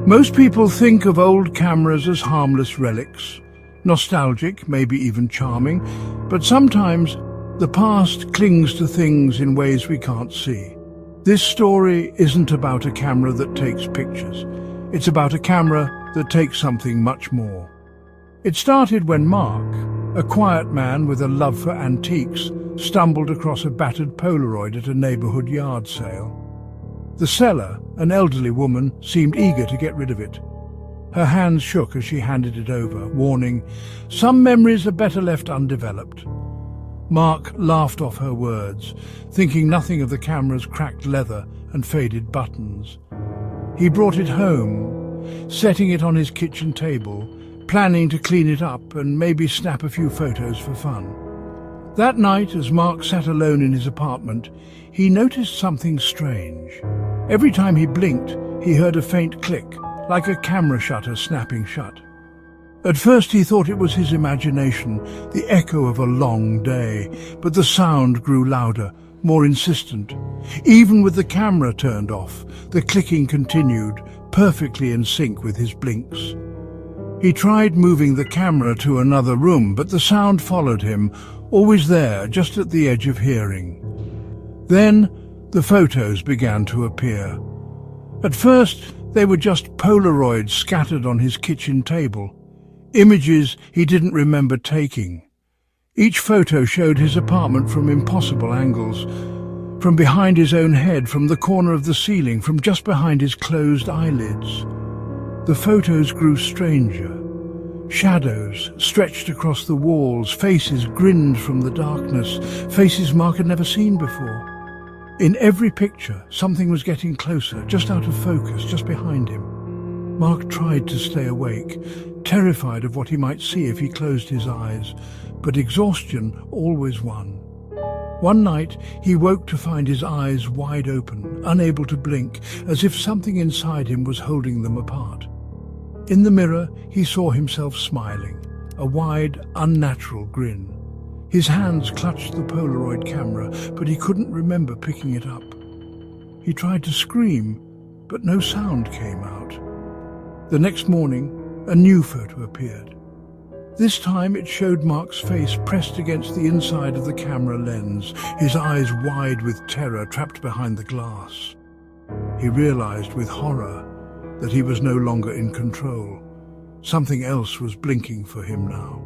Most people think of old cameras as harmless relics, nostalgic, maybe even charming, but sometimes the past clings to things in ways we can't see. This story isn't about a camera that takes pictures. It's about a camera that takes something much more. It started when Mark, a quiet man with a love for antiques, stumbled across a battered Polaroid at a neighborhood yard sale. The seller, an elderly woman, seemed eager to get rid of it. Her hands shook as she handed it over, warning, "Some memories are better left undeveloped." Mark laughed off her words, thinking nothing of the camera's cracked leather and faded buttons. He brought it home, setting it on his kitchen table, planning to clean it up and maybe snap a few photos for fun. That night, as Mark sat alone in his apartment, he noticed something strange. Every time he blinked, he heard a faint click, like a camera shutter snapping shut. At first he thought it was his imagination, the echo of a long day, but the sound grew louder, more insistent. Even with the camera turned off, the clicking continued, perfectly in sync with his blinks. He tried moving the camera to another room, but the sound followed him, always there, just at the edge of hearing. Then the photos began to appear. At first, they were just Polaroids scattered on his kitchen table, images he didn't remember taking. Each photo showed his apartment from impossible angles, from behind his own head, from the corner of the ceiling, from just behind his closed eyelids. The photos grew stranger. Shadows stretched across the walls, faces grinned from the darkness, faces Mark had never seen before. In every picture, something was getting closer, just out of focus, just behind him. Mark tried to stay awake, terrified of what he might see if he closed his eyes, but exhaustion always won. One night, he woke to find his eyes wide open, unable to blink, as if something inside him was holding them apart. In the mirror, he saw himself smiling, a wide, unnatural grin. His hands clutched the Polaroid camera, but he couldn't remember picking it up. He tried to scream, but no sound came out. The next morning, a new photo appeared. This time it showed Mark's face pressed against the inside of the camera lens, his eyes wide with terror, trapped behind the glass. He realized with horror that he was no longer in control. Something else was blinking for him now.